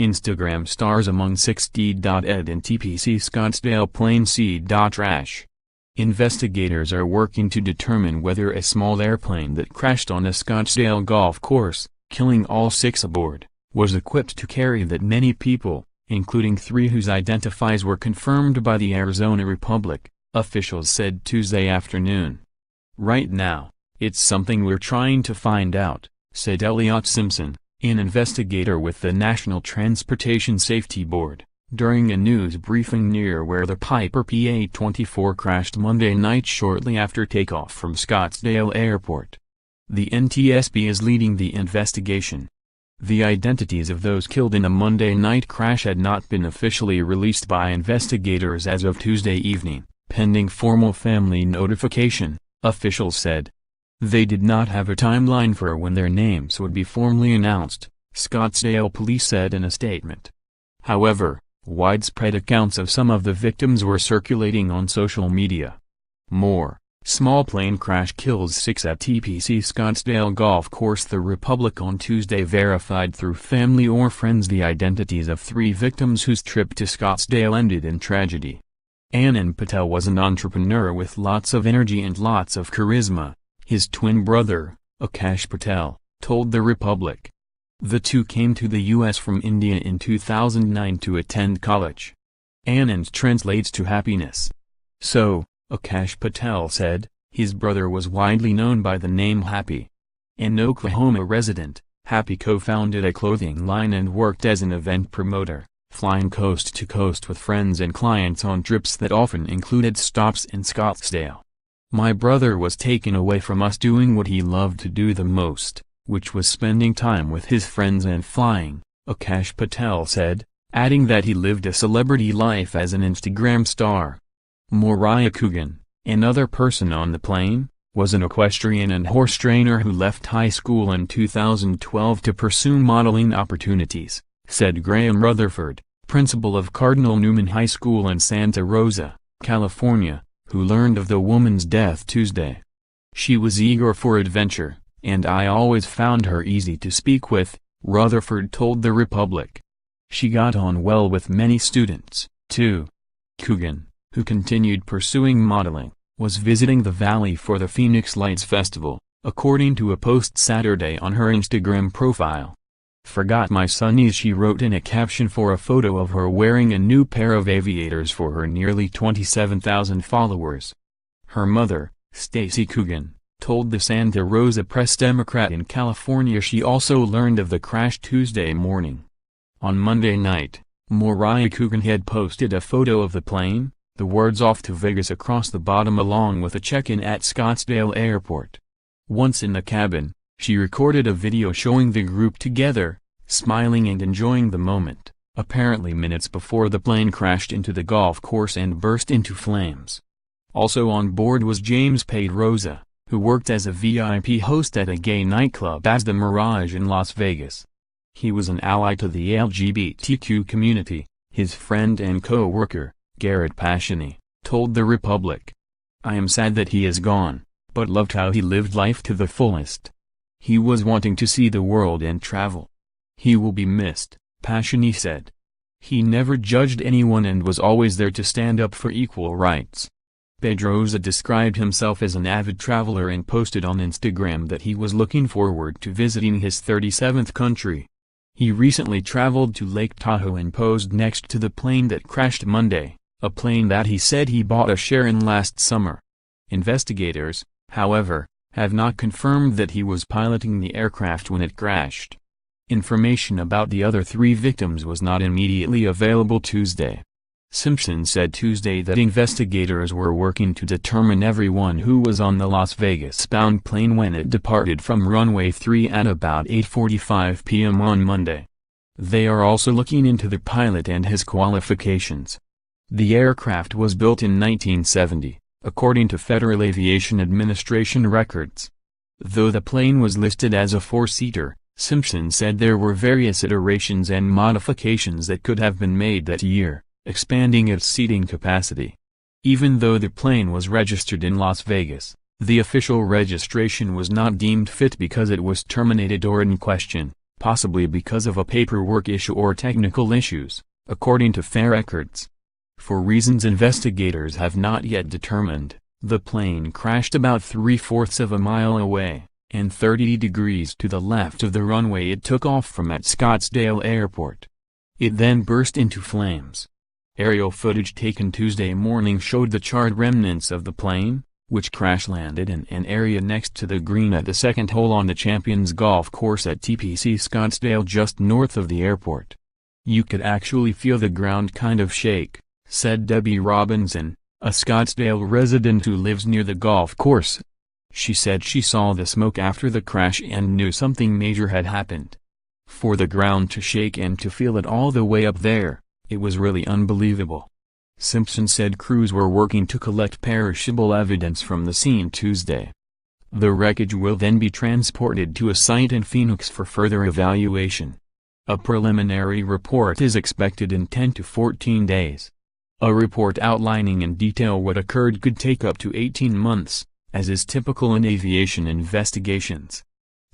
Instagram stars among 6 d.ead and TPC Scottsdale plane c.rash. Investigators are working to determine whether a small airplane that crashed on a Scottsdale golf course, killing all 6 aboard, was equipped to carry that many people, including 3 whose identifies were confirmed by the Arizona Republic, officials said Tuesday afternoon. "Right now, it's something we're trying to find out," said Eliott Simpson, an investigator with the National Transportation Safety Board, during a news briefing near where the Piper PA-24 crashed Monday night shortly after takeoff from Scottsdale Airport. The NTSB is leading the investigation. The identities of those killed in the Monday night crash had not been officially released by investigators as of Tuesday evening, pending formal family notification, officials said. They did not have a timeline for when their names would be formally announced, Scottsdale police said in a statement. However, widespread accounts of some of the victims were circulating on social media. More, small plane crash kills 6 at TPC Scottsdale Golf Course. The Republic on Tuesday verified through family or friends the identities of 3 victims whose trip to Scottsdale ended in tragedy. Anand Patel was an entrepreneur with lots of energy and lots of charisma, his twin brother, Akash Patel, told the Republic. The 2 came to the U.S. from India in 2009 to attend college. Anand translates to happiness. So, Akash Patel said, his brother was widely known by the name Happy. An Oklahoma resident, Happy co-founded a clothing line and worked as an event promoter, flying coast to coast with friends and clients on trips that often included stops in Scottsdale. "My brother was taken away from us doing what he loved to do the most, which was spending time with his friends and flying," Akash Patel said, adding that he lived a celebrity life as an Instagram star. Moriah Coogan, another person on the plane, was an equestrian and horse trainer who left high school in 2012 to pursue modeling opportunities, said Graham Rutherford, principal of Cardinal Newman High School in Santa Rosa, California, who learned of the woman's death Tuesday. "She was eager for adventure, and I always found her easy to speak with," Rutherford told the Republic. "She got on well with many students, too." Coogan, who continued pursuing modeling, was visiting the Valley for the Phoenix Lights Festival, according to a post Saturday on her Instagram profile. "Forgot my sunnies," she wrote in a caption for a photo of her wearing a new pair of aviators for her nearly 27,000 followers. Her mother, Stacy Coogan, told the Santa Rosa Press Democrat in California she also learned of the crash Tuesday morning. On Monday night, Moriah Coogan had posted a photo of the plane, the words "off to Vegas" across the bottom along with a check-in at Scottsdale Airport. Once in the cabin, she recorded a video showing the group together, smiling and enjoying the moment, apparently minutes before the plane crashed into the golf course and burst into flames. Also on board was James Pedroza, who worked as a VIP host at a gay nightclub as the Mirage in Las Vegas. He was an ally to the LGBTQ community, his friend and co-worker, Garrett Paschani, told the Republic. "I am sad that he is gone, but loved how he lived life to the fullest. He was wanting to see the world and travel. He will be missed," Paschani said. "He never judged anyone and was always there to stand up for equal rights." Pedroza described himself as an avid traveler and posted on Instagram that he was looking forward to visiting his 37th country. He recently traveled to Lake Tahoe and posed next to the plane that crashed Monday, a plane that he said he bought a share in last summer. Investigators, however, have not confirmed that he was piloting the aircraft when it crashed. Information about the other 3 victims was not immediately available Tuesday. Simpson said Tuesday that investigators were working to determine everyone who was on the Las Vegas-bound plane when it departed from runway 3 at about 8:45 p.m. on Monday. They are also looking into the pilot and his qualifications. The aircraft was built in 1970, according to Federal Aviation Administration records. Though the plane was listed as a 4-seater, Simpson said there were various iterations and modifications that could have been made that year, expanding its seating capacity. Even though the plane was registered in Las Vegas, the official registration was not deemed fit because it was terminated or in question, possibly because of a paperwork issue or technical issues, according to FAA records. For reasons investigators have not yet determined, the plane crashed about 3/4 of a mile away, and 30 degrees to the left of the runway it took off from at Scottsdale Airport. It then burst into flames. Aerial footage taken Tuesday morning showed the charred remnants of the plane, which crash-landed in an area next to the green at the second hole on the Champions Golf Course at TPC Scottsdale just north of the airport. "You could actually feel the ground kind of shake," said Debbie Robinson, a Scottsdale resident who lives near the golf course. She said she saw the smoke after the crash and knew something major had happened. "For the ground to shake and to feel it all the way up there, it was really unbelievable." Simpson said crews were working to collect perishable evidence from the scene Tuesday. The wreckage will then be transported to a site in Phoenix for further evaluation. A preliminary report is expected in 10 to 14 days. A report outlining in detail what occurred could take up to 18 months, as is typical in aviation investigations.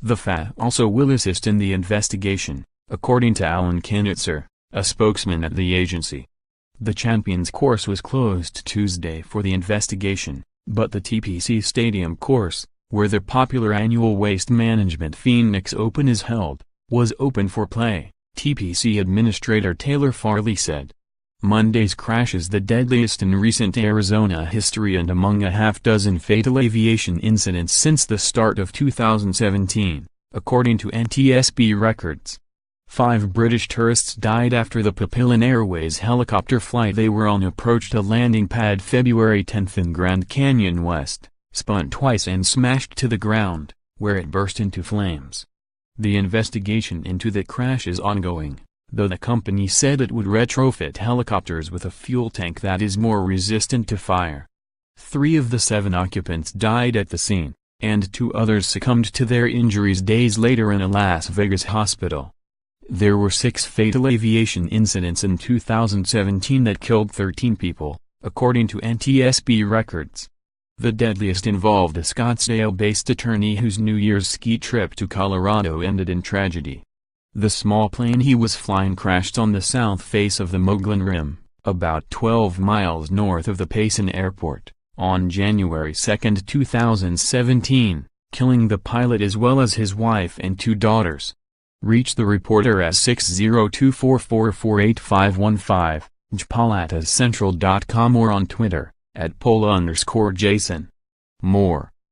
The FAA also will assist in the investigation, according to Alan Knitzer, a spokesman at the agency. The Champions course was closed Tuesday for the investigation, but the TPC Stadium course, where the popular annual Waste Management Phoenix Open is held, was open for play, TPC Administrator Taylor Farley said. Monday's crash is the deadliest in recent Arizona history and among a half-dozen fatal aviation incidents since the start of 2017, according to NTSB records. 5 British tourists died after the Papillon Airways helicopter flight they were on approached a landing pad February 10 in Grand Canyon West, spun twice and smashed to the ground, where it burst into flames. The investigation into the crash is ongoing, though the company said it would retrofit helicopters with a fuel tank that is more resistant to fire. 3 of the 7 occupants died at the scene, and 2 others succumbed to their injuries days later in a Las Vegas hospital. There were 6 fatal aviation incidents in 2017 that killed 13 people, according to NTSB records. The deadliest involved a Scottsdale-based attorney whose New Year's ski trip to Colorado ended in tragedy. The small plane he was flying crashed on the south face of the Mogollon Rim, about 12 miles north of the Payson Airport, on January 2, 2017, killing the pilot as well as his wife and 2 daughters. Reach the reporter at 602-444-8515, jpaul@ascentral.com or on Twitter, @Pola_Jason. More